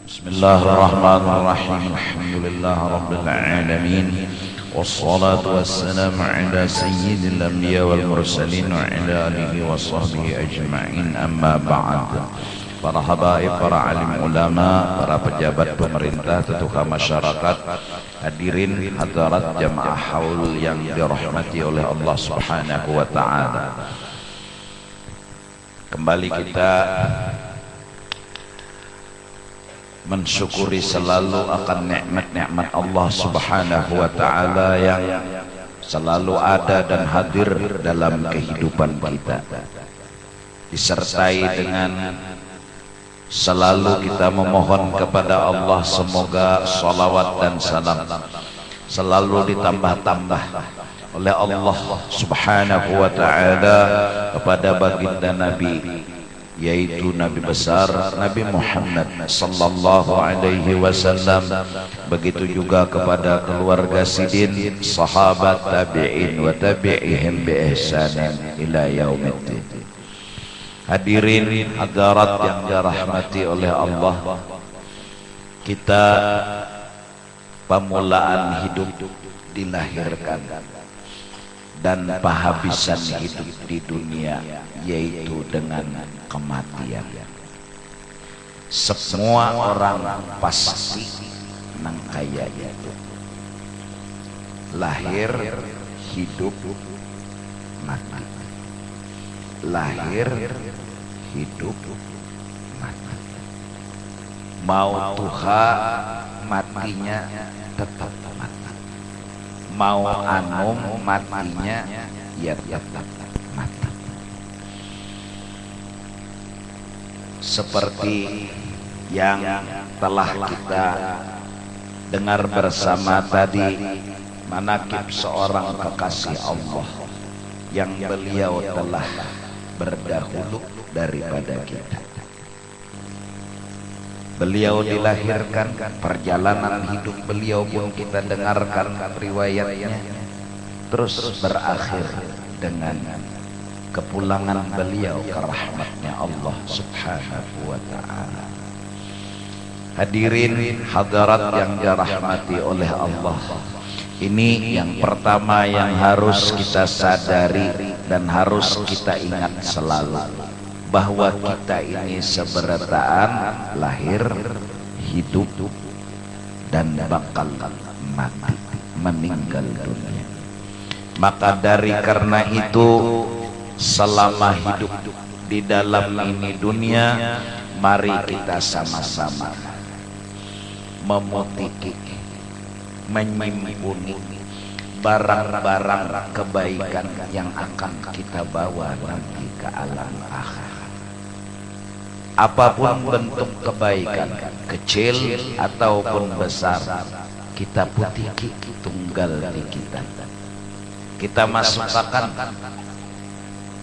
Bismillahirrahmanirrahim. Alhamdulillahirabbil alamin. Wassalatu wassalamu ala sayyidil anbiya wal mursalin wa ala alihi washabbihi ajma'in. Amma ba'd. Para habaib, para alim ulama, para pejabat pemerintah, tokoh masyarakat, hadirin hadirat jamaah haul yang dirahmati oleh Allah Subhanahu wa taala. Kembali kita mensyukuri selalu akan nikmat-nikmat Allah Subhanahu wa taala yang selalu ada dan hadir dalam kehidupan kita. Disertai dengan selalu kita memohon kepada Allah semoga salawat dan salam selalu ditambah-tambah oleh Allah Subhanahu wa taala kepada baginda Nabi, yaitu Nabi besar Nabi Muhammad sallallahu alaihi wasallam. Begitu juga kepada keluarga sidin, sahabat, tabi'in wa tabi'ihim bi ihsanin ila yaumiddin. Hadirin hadirat yang dirahmati oleh Allah, kita pemulaan hidup dilahirkan dan penghabisan hidup di dunia yaitu dengan kematian. Semua orang pasti nang kaya itu lahir, hidup, mati. Lahir, hidup, mati. Mau tuha matinya tetap mati. Mau anum matinya ya tetap mati. Seperti yang telah kita dengar bersama tadi, manaqib seorang kekasih Allah yang beliau telah berdahulu daripada kita. Beliau dilahirkan, perjalanan hidup beliau pun kita dengarkan riwayatnya, terus berakhir dengan kepulangan beliau ke rahmatnya Allah Subhanahu wa ta'ala. Hadirin hadirat yang dirahmati oleh Allah, ini yang pertama yang harus kita sadari dan harus kita ingat selalu, bahwa kita ini seberataan lahir, hidup, dan bakal mati, meninggal dunia. Maka dari karena itu, selama hidup di dalam ini dunia, mari kita sama-sama memutiki, menyimpuni barang-barang kebaikan yang akan kita bawa nanti ke alam akhirat. Apapun bentuk kebaikan, kecil ataupun besar, kita putiki tunggal di kita. Kita masukkan,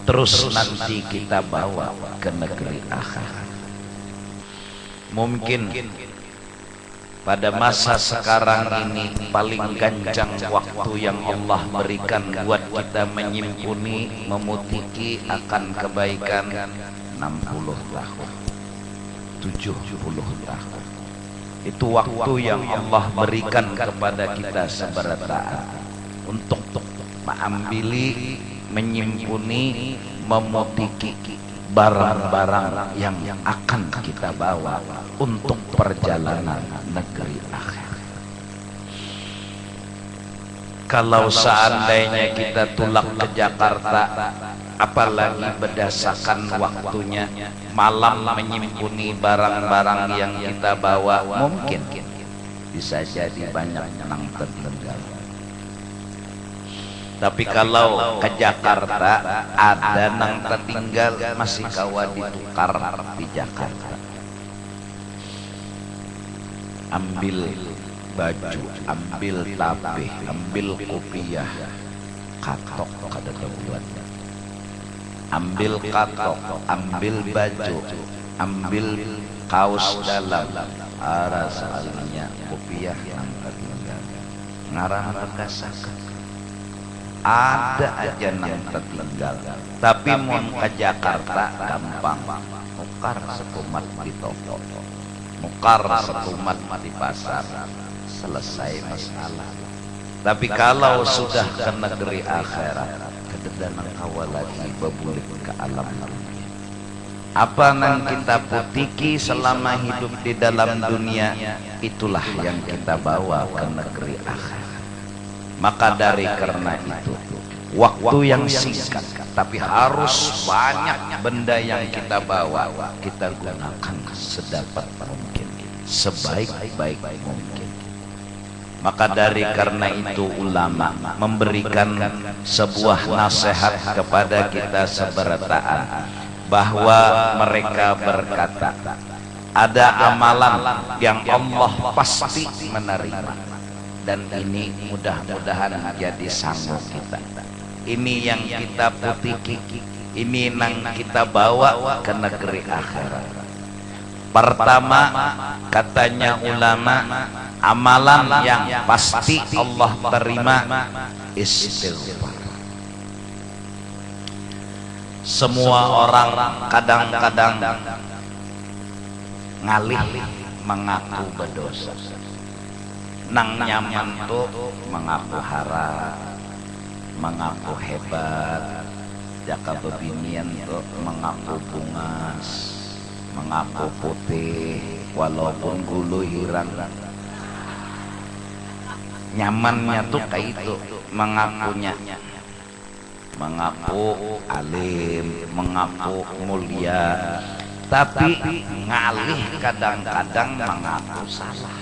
terus nanti kita bawa ke negeri akhirat. Mungkin pada masa sekarang ini paling ganjang waktu yang Allah berikan buat kita menyimpuni, memutiki akan kebaikan 60 tahun, 70 tahun. Itu waktu yang Allah berikan kepada kita seberataan untuk mengambil, menyimpuni, memutiki barang-barang yang akan kita bawa untuk perjalanan negeri akhirat. Kalau seandainya kita tulak ke Jakarta, apalagi berdasarkan waktunya, malam menyimpuni barang-barang yang kita bawa, mungkin bisa jadi banyak yang tertinggal. Tapi kalau ke Jakarta ada nang tertinggal, masih kawa ditukar di Jakarta. Ambil baju, ambil tapeh, ambil kopiah, katok kada kebuatnya. Ambil katok, ambil baju, ambil kaos dalam, arah sekalinya kopiah nang tertinggal. Ngarang berkasakan. Ada aja nang tertinggal, tapi mau ke Jakarta gampang, tukar sekumat di toko. nukar setumat di pasar, selesai masalah. Tapi kalau sudah ke negeri akhirat, kededan kawal lagi babulik ke alam dunia. Apa yang kita putiki selama hidup di dalam dunia, itulah yang kita bawa ke negeri akhirat. Maka dari karena itu, waktu yang singkat tapi harus banyak benda yang kita bawa, kita gunakan sedapat mungkin, sebaik-baik mungkin. Maka dari karena itu ulama memberikan sebuah nasihat kepada kita seberataan, bahwa mereka berkata ada amalan yang Allah pasti menerima, dan ini mudah-mudahan jadi sanggup kita. Ini yang kita putiki, ini yang kita bawa ke negeri akhirat. Pertama, katanya ulama, amalan yang pasti Allah terima istighfar. Semua orang kadang-kadang ngalih mengaku berdosa, nang nyaman tuh mengaku haram, mengaku hebat, jaka bebinian tuh mengaku bungas, mengaku putih walaupun gulu hirang. Nyamannya tuh kayak itu, mengakunya, mengaku alim, mengaku mulia, tapi ngalih kadang-kadang mengaku salah.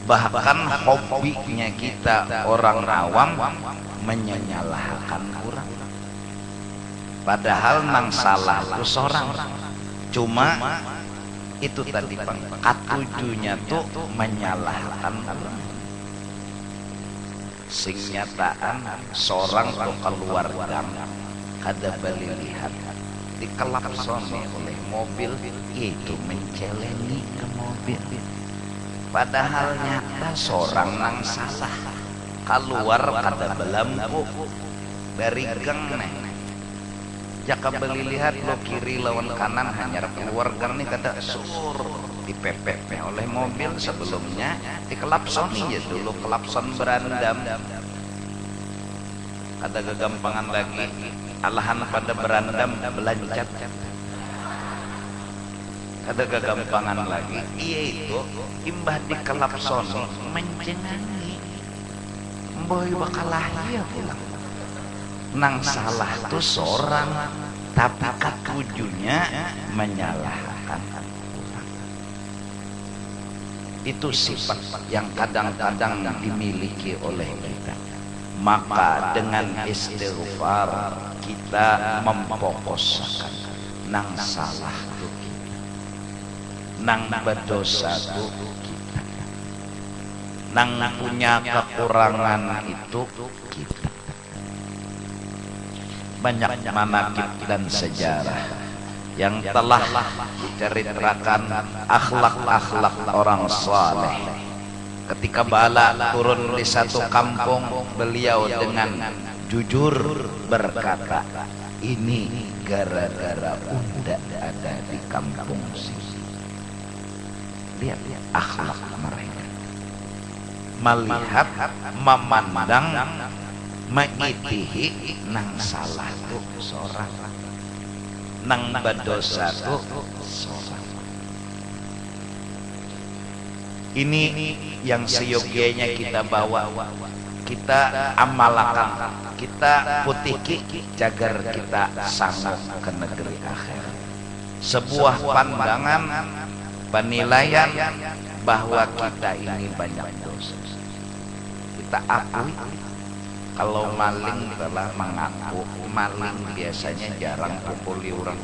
Bahkan hobinya kita orang awam menyalahkan orang, padahal nang salah itu seorang, cuma itu tadi katujunya tuh menyalahkan orang. Sing nyataan seorang tuh keluar gang, kada beli lihat dikelapsoni oleh mobil, itu mencelengi ke mobil, padahal nyata seorang nang salah keluar kada belampu dari gang nih. Jaka beli lihat lo kiri lawan kanan, hanya keluar gang nih kada sur dipepet oleh mobil. Sebelumnya dikelapsoni ya dulu, kelapson berandam, kada kegampangan lagi alahan pada berandam belancat, kada kegampangan lagi. Iya itu imbah dikelapsoni mencengangi, boy bakalah iya pulang. Nang salah tuh seorang, tapi katujunya menyalahkan. Itu sifat yang kadang-kadang dimiliki oleh kita. Maka dengan istighfar kita memfokuskan nang salah itu kita, nang berdosa itu kita, nang punya kekurangan itu kita. Banyak manaqib dan sejarah yang telah diceritakan akhlak-akhlak orang saleh. Ketika bala turun di satu kampung, beliau dengan jujur berkata, ini gara-gara unda ada di kampung sini. Lihat akhlak mereka, melihat, memandang, mengitihi nang salah tuh seorang, nang berdosa tuh seorang. Ini yang seyogianya kita bawa, kita amalkan, kita putiki, jagar kita sanggup ke negeri akhirat. Sebuah pandangan, penilaian bahwa kita ini banyak dosa. Kita akui. Kalau maling telah mengaku maling, biasanya jarang pukuli orang.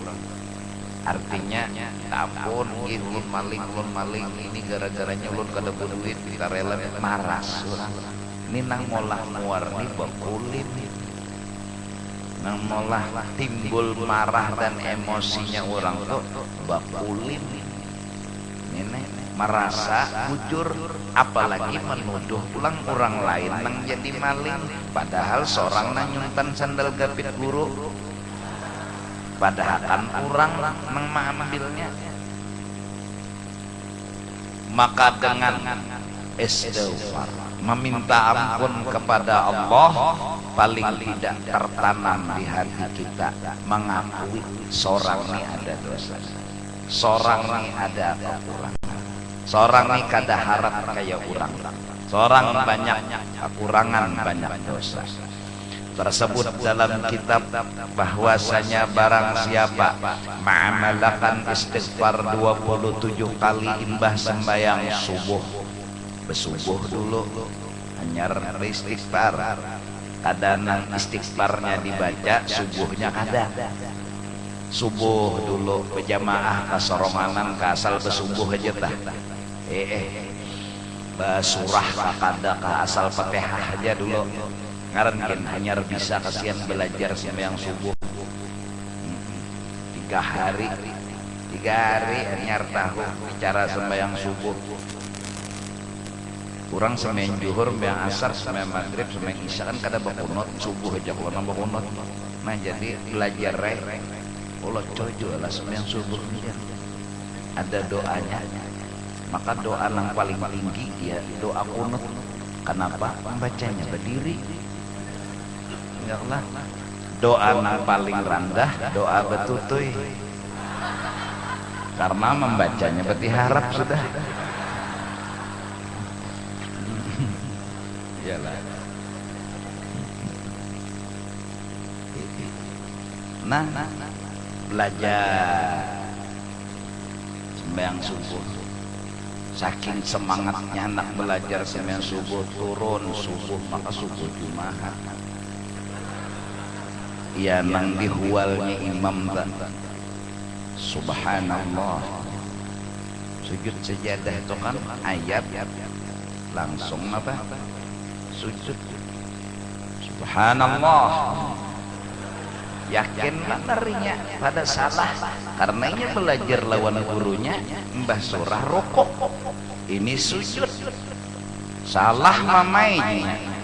Artinya ampun ulun maling ini gara-garanya ulun kada duit kita rela marah orang. Ini nang molah muar nih bakulin, nang molah timbul marah dan emosinya orang tuh bakulin. Ini merasa bujur, apalagi menuduh pulang orang lain nang jadi maling, padahal seorang nang nyuntan sandal gapit guru, padahal kan orang nang mengambilnya. maka dengan istighfar meminta ampun kepada Allah paling tidak tertanam di hati kita mengakui seorang ini ada dosa, seorang ini ada kekurangan, seorang ini kada harap kayak orang, seorang banyak kekurangan, banyak dosa. Tersebut dalam kitab bahwasanya barang siapa mengamalkan istighfar 27 kali imbah sembahyang subuh, bersubuh dulu hanya istighfar, kadang istighfarnya dibaca, subuhnya ada. Subuh dulu berjamaah ke soronganan ke asal bersubuh aja tah. Basurah kada ke asal Fatihah aja dulu. Ngaran hanya bisa kasihan belajar sembahyang subuh 3 hari hanya tahu bicara sembahyang subuh. Kurang sembahyang zuhur, sembahyang asar, sembahyang maghrib, sembahyang isya kan kada bakunut, subuh aja kalau nambah kunut. Nah jadi belajar Allah cojo lah sembahyang subuh ada doanya, maka doa yang paling tinggi dia doa kunut. Kenapa? Membacanya berdiri. Enggaklah. Doa yang paling rendah doa betutuy, karena membacanya berarti harap sudah. Iyalah. Nah, belajar sembahyang subuh, saking semangatnya anak belajar sembahyang subuh, turun subuh maka subuh Jumat ya nang dihualnya imam tak. Subhanallah, sujud sejadah itu kan ayat langsung apa sujud. Subhanallah, yakin benernya pada salah karena ini belajar lawan gurunya mbah surah rokok, ini sujud salah mamainya.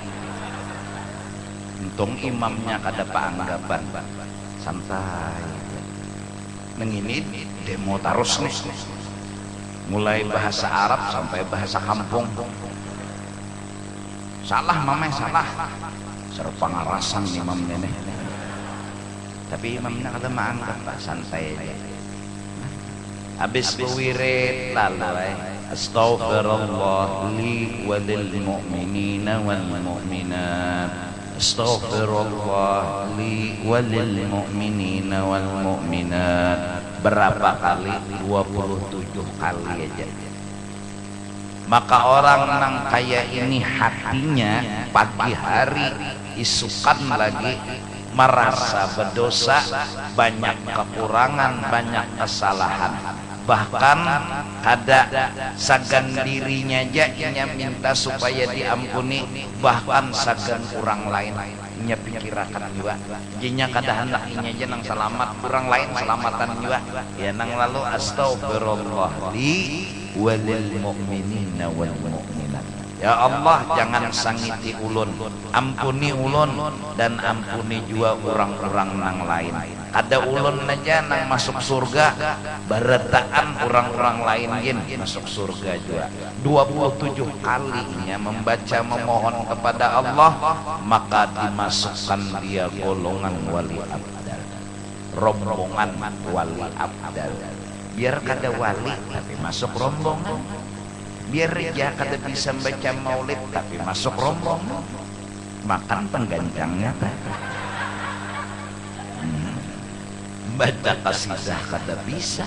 Untung imamnya kada anggapan santai. Neng ini demo terus nih, mulai bahasa Arab sampai bahasa kampung. Salah mamai salah, seru pengarasan imamnya nih. Tapi imamnya kada anggapan, santai aja. Habis wirid lalu astaghfirullah li walil mu'minina wal mu'minat. Astaghfirullah li walil mu'minina wal mu'minat. Berapa kali? 27 kali aja. Maka orang yang kayak ini hatinya pagi hari isukan lagi merasa berdosa, banyak kekurangan, banyak kesalahan, bahkan ada sagan dirinya aja inya minta supaya diampuni, bahkan sagan orang lain inya pikirakan juga jinya kada hendak inya aja nang selamat, orang lain selamatan juga ya nang lalu astaghfirullah li walil mu'minina wal mu'minat. Ya Allah, jangan sangiti ulun, ampuni ulun dan ampuni juga orang-orang nang lain. Ada ulun aja nang masuk surga, barataan orang-orang lain yin masuk surga juga. 27 kalinya membaca memohon kepada Allah, maka dimasukkan dia golongan wali abdal, rombongan wali abdal. Biar kada wali tapi masuk rombongan, biar dia kada bisa baca maulid tapi masuk rombongan, makan pengganjangnya baca kasidah kada bisa,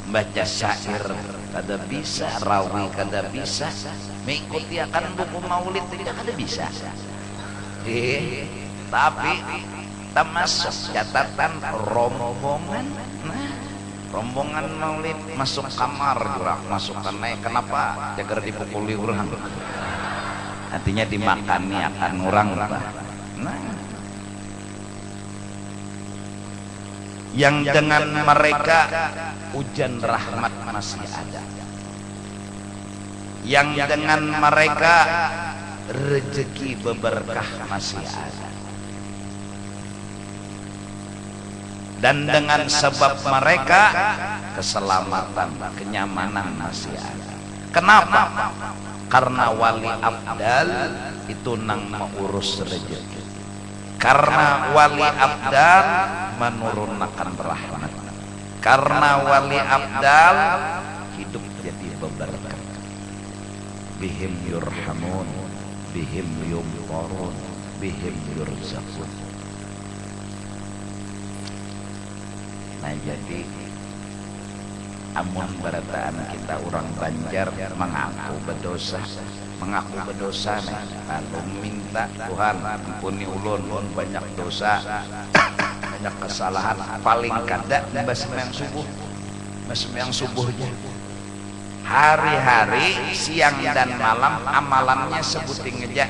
baca syair kada bisa, rawi kada bisa, mengikuti akan buku maulid tidak kada bisa. Tapi termasuk catatan rombongan. Nah, rombongan maulid masuk kamar gerak, masukkan naik. Kenapa? Jagar dipukuli orang, artinya dimakani akan orang. Nah, yang dengan mereka hujan rahmat masih ada, yang dengan mereka rezeki berberkah masih ada, dan dengan sebab mereka keselamatan, kenyamanan masih ada. Kenapa? Karena wali abdal itu nang mengurus rezeki. Karena wali abdal menurunkan rahmat. Karena wali abdal hidup jadi berberkah. Bihim yurhamun, bihim yumtarun, bihim yurzaqun. Nah jadi amun barataan kita orang Banjar mengaku berdosa nih, lalu minta Tuhan ampuni ulun banyak dosa, banyak kesalahan, paling kada mbah sembahyang subuhnya hari-hari siang dan malam amalannya sebuting aja.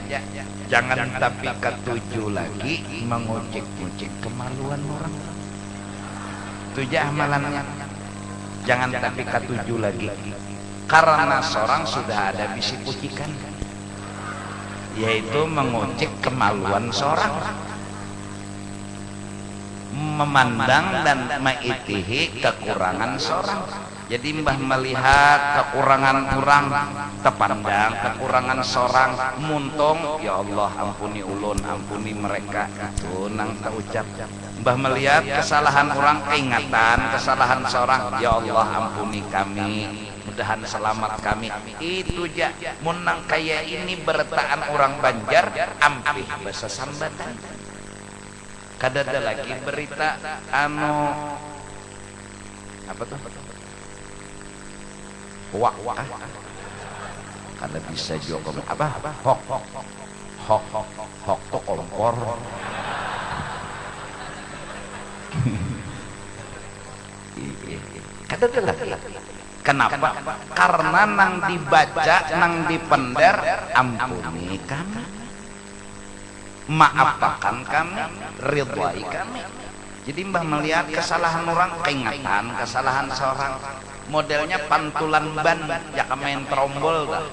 Jangan tapi ketujuh lagi mengucik-ucik kemaluan orang. Tujuh amalannya. Jangan tapi ketujuh lagi. Karena seorang sudah ada bisi kucikan, yaitu mengucik kemaluan seorang, memandang dan mengitihi kekurangan seorang. Jadi mbah melihat kekurangan orang, terpandang kekurangan seorang, muntung ya Allah ampuni ulun, ampuni mereka, itu nang terucap. Mbah melihat kesalahan orang, ingatan kesalahan seorang, ya Allah ampuni kami, mudahan selamat kami. Itu ja munang kaya ini bertaan orang Banjar ampih bahasa sambatan. Kadada lagi berita apa tuh? Wak kada bisa juga apa? Hok to kompor. Kada lagi. Kenapa? Karena nang dibaca, nang dipender, ampuni kami, maafkan kami, ridhai kami. Jadi mbah melihat kesalahan orang, keingatan kesalahan seorang. Modelnya pantulan ban, ya main trombol dah.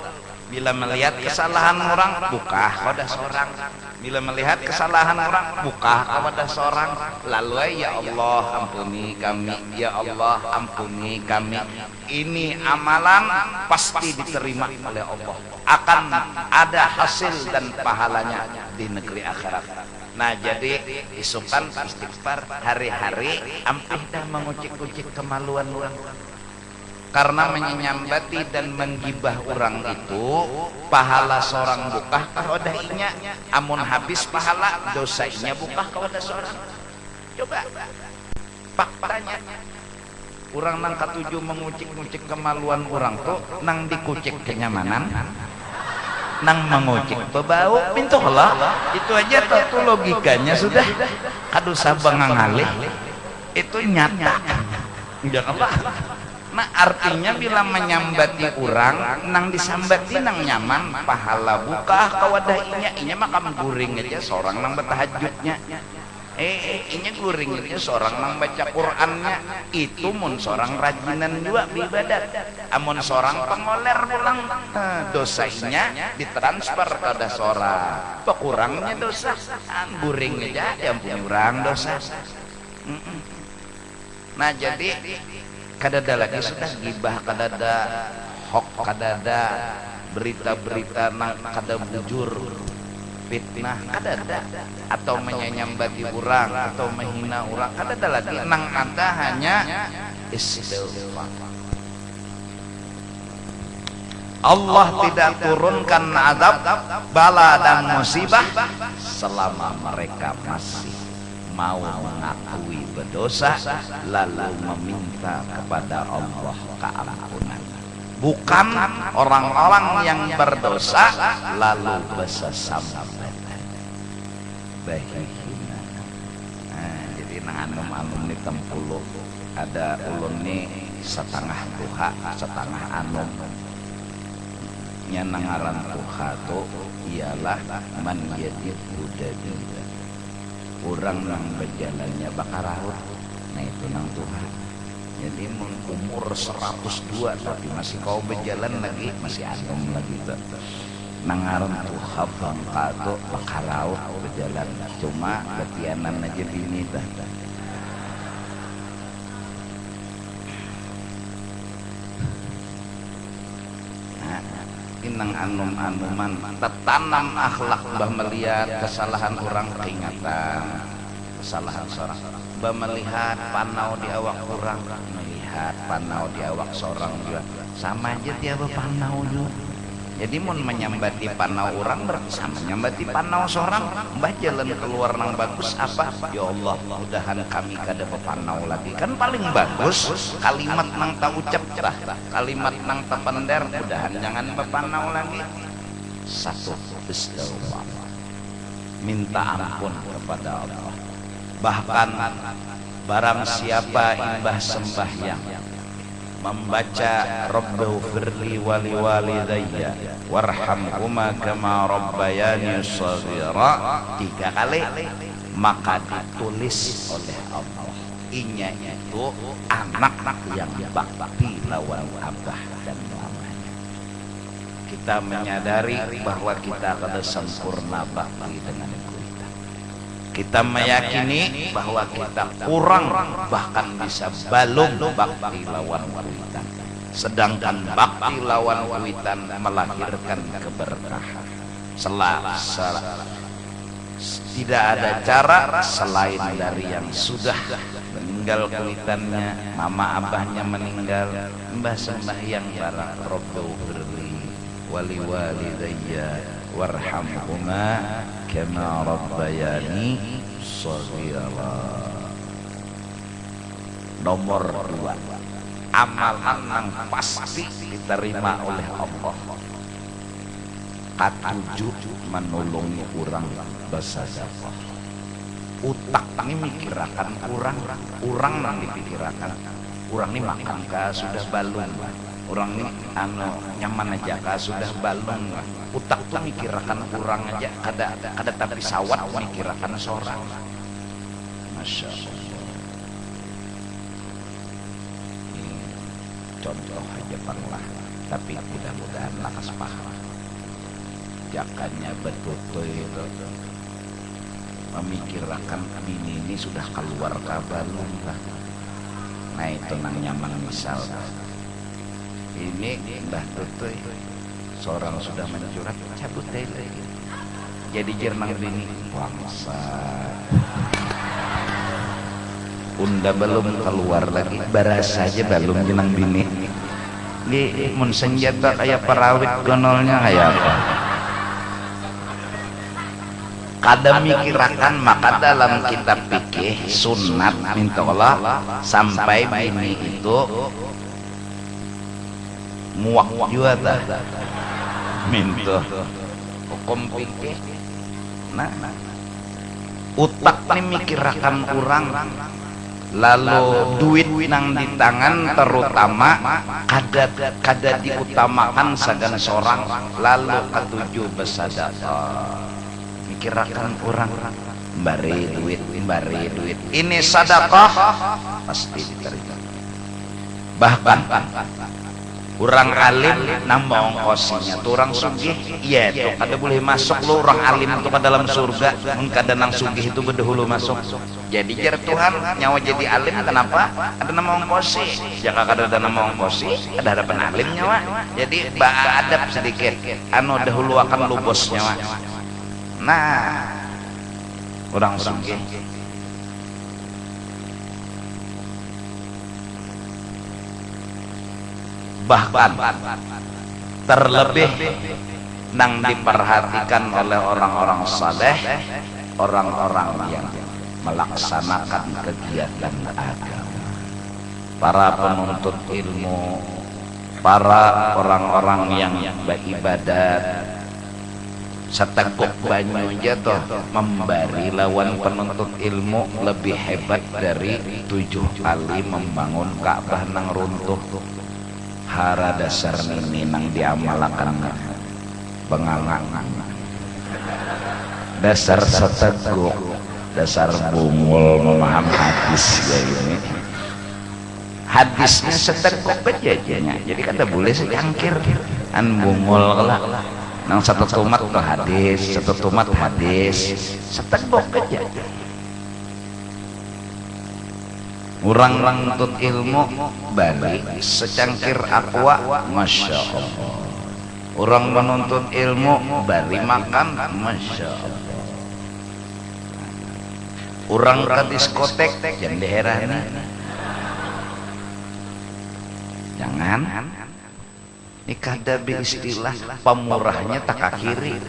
Bila melihat kesalahan orang, buka kepada seorang. Bila melihat kesalahan orang, buka kepada seorang. Lalu ya Allah ampuni kami, ya Allah ampuni kami. Ini amalan pasti diterima oleh Allah. Akan ada hasil dan pahalanya di negeri akhirat. Nah jadi isukan istighfar hari-hari, ampih dah mengucik-ucik kemaluan orang. Karena menyambati dan menggibah orang itu pahala seorang bukah kawadainya, amun habis pahala dosanya bukah kawadah seorang. Coba faktanya orang nang katujuh mengucik-ucik kemaluan orang tuh nang dikucik kenyamanan, nang mengucik bebau pintulah. Itu aja tuh logikanya sudah kadu sabang ngalih itu nyata. Jangan apa. Nah artinya bila menyambati orang nang disambati nang nyaman pahala buka kawadainya, inya makam guring aja seorang nang bertahajudnya, inya guring aja seorang nang baca Qurannya, itu mun seorang rajinan juga beribadat. Amun seorang pengoler pulang dosanya ditransfer kepada seorang pekurangnya dosa, guring aja yang punya orang dosa. Nah jadi kadada lagi sudah gibah, kadada hok, kadada berita-berita nang kada bujur, fitnah kadada, atau menyanyambati orang atau menghina orang kadada lagi. Nang ada hanya istighfar. Allah tidak turunkan azab, bala dan musibah selama mereka masih mau mengakui berdosa lalu meminta kepada Allah keampunan. Bukan orang-orang yang berdosa lalu bersesambatan. Bahihina. Nah, jadi nang anum ni tempuluh ada ulun ni setengah tuha, setengah anum. Nya nangaran tuha tu ialah man yadid hudadi. Orang nang berjalannya bakar raut, nah itu nang Tuhan. Jadi umur 102 tapi masih kau berjalan lagi, masih anom lagi tuh. Nangaran Tuhan bangka tuh bakar raut berjalan, cuma latihanan aja bini dah. inang anum-anuman tetanam akhlak bah melihat kesalahan orang peringatan kesalahan seorang bah melihat panau di awak orang melihat panau di awak seorang juga sama aja dia panau juga. Jadi mun menyambati panau orang bersama menyambati panau seorang mbah jalan keluar nang bagus apa ya Allah mudahan kami kada bepanau lagi kan paling bagus kalimat nang tak ucap lah kalimat nang tak pendar mudahan jangan bepanau lagi satu istighfar minta ampun kepada Allah bahkan barang siapa imbah sembahyang membaca Rabbighfirli wa liwalidayya warhamhuma kama rabbayani shaghira 3 kali maka ditulis oleh Allah inya itu anak yang bakti lawan abah dan mamanya. Kita menyadari bahwa kita kada sempurna bakti dengan kita. Kita meyakini bahwa kita kurang bahkan bisa balung bakti lawan kuitan. Sedangkan bakti lawan kuitan melahirkan keberkahan. Tidak ada cara selain dari yang sudah meninggal kuitannya, mama abahnya meninggal, mbah sembahyang barang Rabbighfirli wali walidayya warhamhuma kama rabbayani shaghira. Nomor 2, amalan yang pasti diterima oleh Allah. Katujuh menolongi orang bersedekah. Utak ini mikirakan orang nang dipikirakan. Orang ini makan ka sudah balung. Orang ini nyaman aja ka sudah balung. Utak tuh mikirakan kurang aja kada tapi sawat mikirakan seorang. Masya Allah. Ini contoh aja panglah, tapi mudah-mudahan lakas paham. Jakanya betul itu memikirkan bini ini sudah keluar ke balung lah. Nah itu nang nyaman misal. Ini Mbah Tutuy seorang sudah mencurhat cabut lagi. Jadi jernang bini bangsa. Unda belum keluar lagi, baras saja belum jenang bini. Ini mun senjata kayak perawit gonolnya kayak apa? Kada mikirakan maka dalam kitab fikih sunat mintolah sampai bini itu muak juga dah minto hukum fikih. Nah utak ini mikirakan kurang, lalu duit nang di tangan terutama kada diutamakan sagan seorang, lalu ketujuh bersedekah. Kirakan orang bari duit ini sedekah pasti diterima. Bahkan orang alim nambah ongkosnya tuh orang sugih iya tuh kada boleh masuk lo orang alim itu ke dalam surga kada nang sugih itu berdahulu masuk. Jadi jar Tuhan nyawa jadi alim kenapa ada nama ongkosi jika kada ada nama ongkosi ada hadapan alim nyawa jadi adab sedikit dahulu akan lubos nyawa. Nah, orang sugih bahkan terlebih nang diperhatikan oleh orang-orang saleh, orang-orang yang melaksanakan kegiatan agama, para penuntut ilmu, para orang-orang yang beribadat. Seteguk banyu jatuh membari lawan penuntut ilmu lebih hebat dari 7 kali membangun Ka'bah nang runtuh. Hara dasar ini nang diamalakan pengangan dasar seteguk, dasar bungul memaham hadis ya ini. Hadisnya seteguk bejajanya jadi kata boleh secangkir an bungul kelak nang satu tumat ke hadis, satu tumat hadis, setegok aja. Orang-orang tut ilmu balik secangkir aqua, masya Allah. Orang menuntut ilmu bari makan, masya Allah. Orang ke diskotek yang daerah ini jangan. Ini kada istilah pemurahnya tak kiri.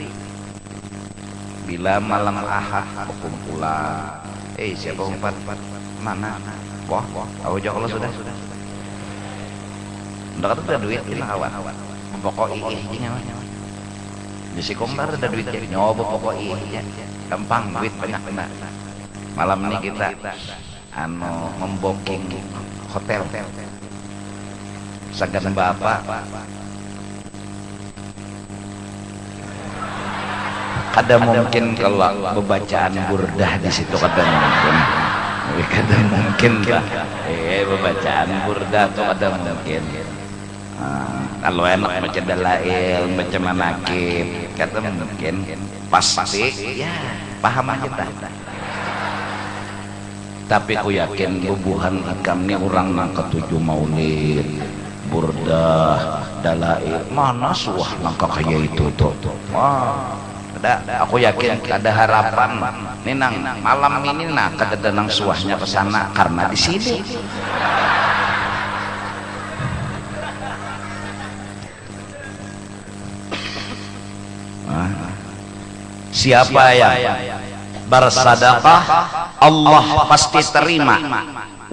Bila malam ahad berkumpulan, siapa umpat mana? Wah, tahu aja kalau sudah. Ndak ada duit ini kawan. Pokok iya di si kombar ada duitnya nyoba pokok iya gampang duit banyak benar. Malam ini kita membooking hotel sagan bapak ada mungkin kalau bacaan burdah di situ kada mungkin lah bacaan burdah tuh kada mungkin. Kalau enak baca dalail, baca manakib, kata mungkin pasti ya paham aja dah. Tapi aku yakin bubuhan hikam ni orang nang ketujuh maulid, burdah, dalail, mana suah langkah kayak itu tuh. Wah, aku yakin ada harapan. Nih nang malam ini nak kada nang suahnya ke sana karena di sini. Siapa yang bersedekah Allah pasti terima,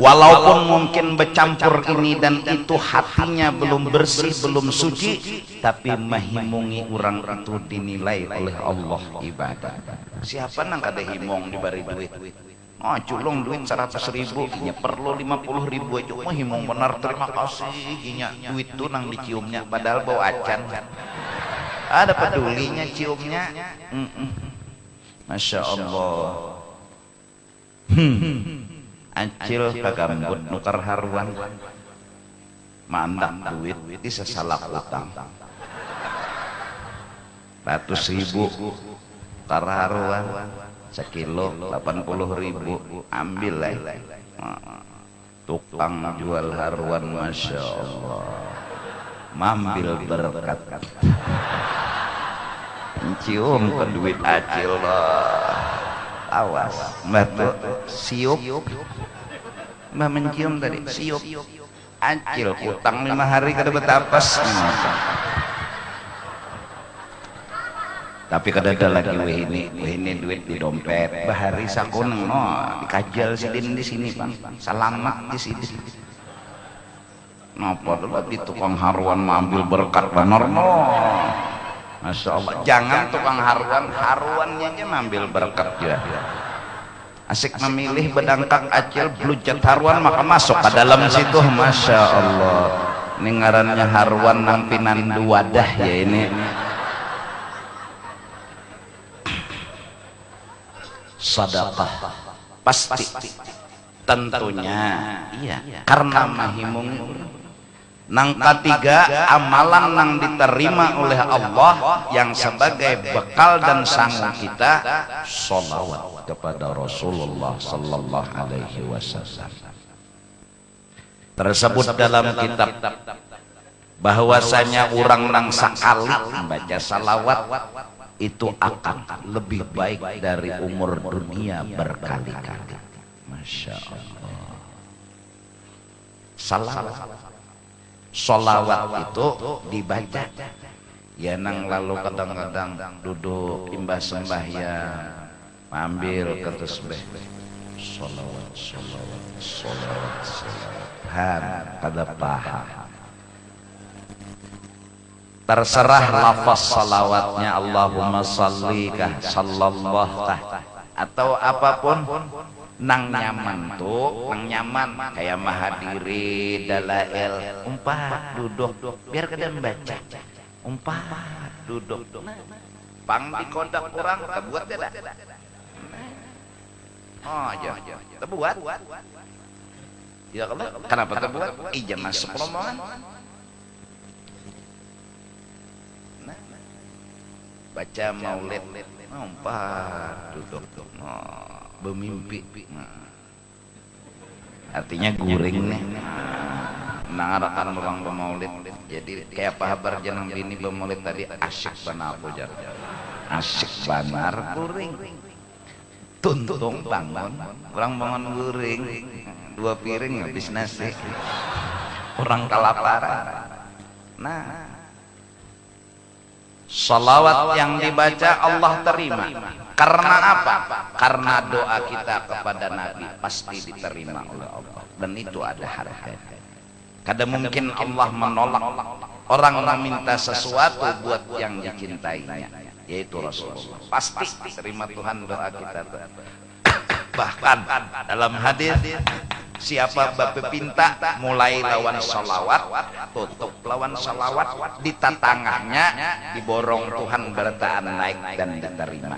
walaupun mungkin bercampur ini dan itu, hatinya belum bersih, belum suci, tapi menghimungi orang itu dinilai oleh Allah ibadah. Siapa nang kada himong diberi duit? Oh, culung duit 100.000, ya perlu 50.000 aja. Oh, himong benar, terima kasih. Inya duit tuh nang diciumnya, padahal bau acan. Ada pedulinya ciumnya. Masya Allah. Acil kagambut nukar haruan mandak duit bisa salah utang 100.000 karharuan sekilo 80.000 ambil lah. Tukang jual haruan masya Allah mambil berkat cium ke duit acil lah. Awas mbak tuh siup mbak mencium tadi siup acil utang 5 hari kada betapas. Tapi kada ada lagi ini duit di dompet bahari sakun dikajal sidin di sini bang selamat di sini. Napa dulu di tukang haruan mengambil berkat benar Masya Allah. Jangan tukang haruannya aja mengambil berkat ya. Asik memilih bedangkak acil blujat haruan maka masuk ke dalam situ. Masya Allah. Ini ngarannya haruan nampinan wadah ya ini. Sedekah pasti tentunya iya karena mahimung. Nang ketiga, amalan nang diterima oleh Allah yang sebagai bekal dan sanggup kita sholawat kepada Rasulullah sallallahu alaihi wasallam. Tersebut dalam kitab bahwasanya orang nang sekali membaca salawat itu akan lebih baik dari umur dunia berkali-kali. Masya Allah. Sholawat itu dibaca ya nang lalu kadang-kadang duduk imbas sembahyang ambil ke tasbih sholawat kada paham. Terserah lafaz salawatnya Allahumma shalli kah sallallahu kah atau apapun nang nyaman tuh nang nyaman kayak mahadiri dalail umpat duduk biar kada membaca umpat duduk pang di kondak orang terbuat tidak aja terbuat ya kalau kenapa terbuat ijam masuk rombongan baca maulid umpat duduk bermimpi artinya guring nih nangarakan orang bermaulid. Jadi kayak apa kabar jeneng bini bermaulid tadi asyik benar aku jar. Asyik benar kuring. Tuntung bangun, orang bangun guring, 2 piring habis nasi. Orang kelaparan. Nah, salawat yang dibaca Allah terima. Karena apa? Karena doa kita kepada Nabi pasti diterima oleh Allah. Dan itu ada harga. Kadang mungkin Allah menolak orang meminta sesuatu buat yang dicintainya, yaitu Rasulullah. Pasti terima Tuhan doa kita. Bahkan dalam hadis, siapa bape pinta mulai lawan salawat, tutup lawan salawat, di tatangahnya diborong Tuhan bertaan naik dan diterima.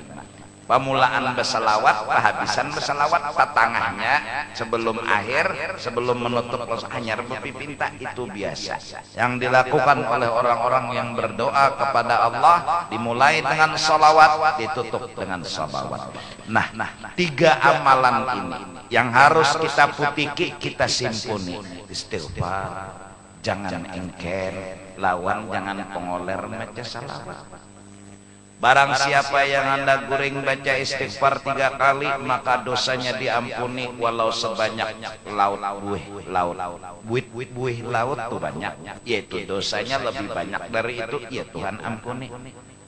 Pamulaan bersalawat, kehabisan bersalawat, tatangahnya sebelum akhir, sebelum menutup hanya bape pinta, itu biasa. Yang dilakukan oleh orang-orang yang berdoa kepada Allah dimulai dengan salawat, ditutup dengan salawat. Nah, 3 amalan ini yang harus kita putiki, kita simpuni. Istighfar, jangan engker, lawan jangan pengoler baca salawat. Barang siapa yang anda goreng baca istighfar 3 kali, maka dosanya diampuni walau sebanyak laut buih laut. Buih laut itu banyak, yaitu dosanya lebih banyak dari itu, ya Tuhan ampuni.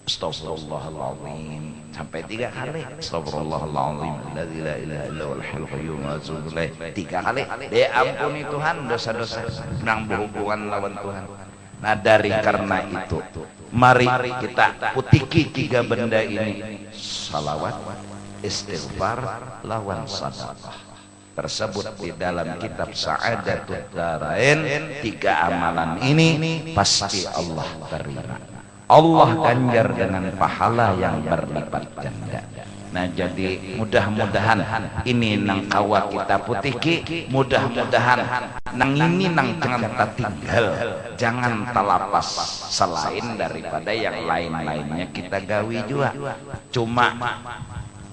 Astagfirullahaladzim sampai 3 kali. Astagfirullahaladzim la ilaha illa huwal hayyul qayyum wa atubu ilaih. 3 kali diampuni Tuhan dosa-dosa yang berhubungan lawan Tuhan. Nah, dari karena itu, mari kita putiki 3 benda ini: salawat, istighfar, lawan sedekah. Tersebut di dalam kitab Sa'adatud Darain. 3 amalan ini pasti Allah terima. Allah ganjar dengan pahala yang berlipat ganda. Nah, jadi mudah-mudahan ini nang kawa kita putiki, mudah-mudahan nang ini nang jangan tertinggal, jangan terlapas selain daripada yang lain-lainnya kita gawi juga. Cuma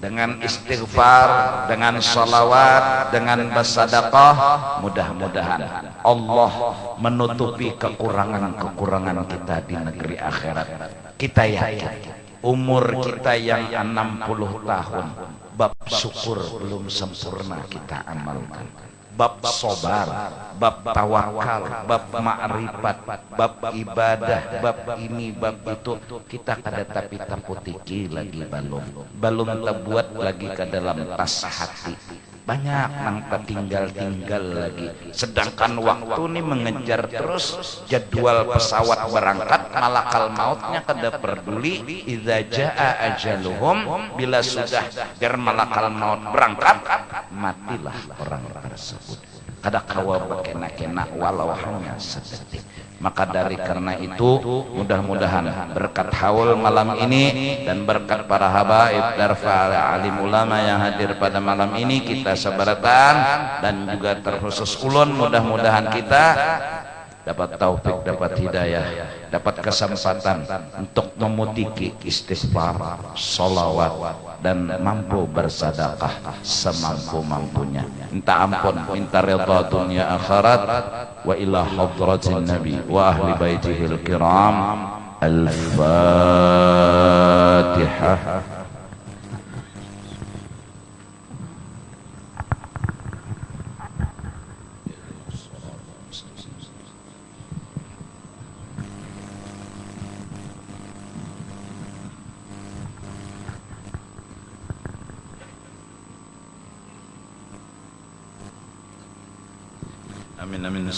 dengan istighfar, dengan salawat, dengan bersedekah, mudah-mudahan Allah menutupi kekurangan-kekurangan kita di negeri akhirat. Kita yakin umur kita yang 60 tahun, bab syukur belum sempurna kita amalkan. Bab sabar, bab tawakal, bab ma'rifat, bab ibadah, bab ini, bab itu, kita kada tapi taputiki lagi belum terbuat lagi ke dalam tas hati. Banyak nang tertinggal-tinggal lagi. Sedangkan waktu ini mengejar terus, jadwal pesawat berangkat, malakal mautnya kada peduli. Idza jaa ajaluhum, bila sudah biar malakal maut berangkat, matilah orang tersebut. Kada kawa berkena-kena walau hanya sedetik. Maka dari karena itu, mudah-mudahan berkat haul malam ini dan berkat para habaib darfa alim ulama yang hadir pada malam ini, kita sebaratan dan juga terkhusus ulun, mudah-mudahan kita dapat taufik, dapat hidayah, dapat kesempatan untuk memutiki istighfar, salawat, dan mampu bersedekah semampu-mampunya. Minta ampun, minta ridha dunia akhirat. Wa ila hadratin nabi wa ahli baitihil kiram. Al-Fatihah. Amin amin.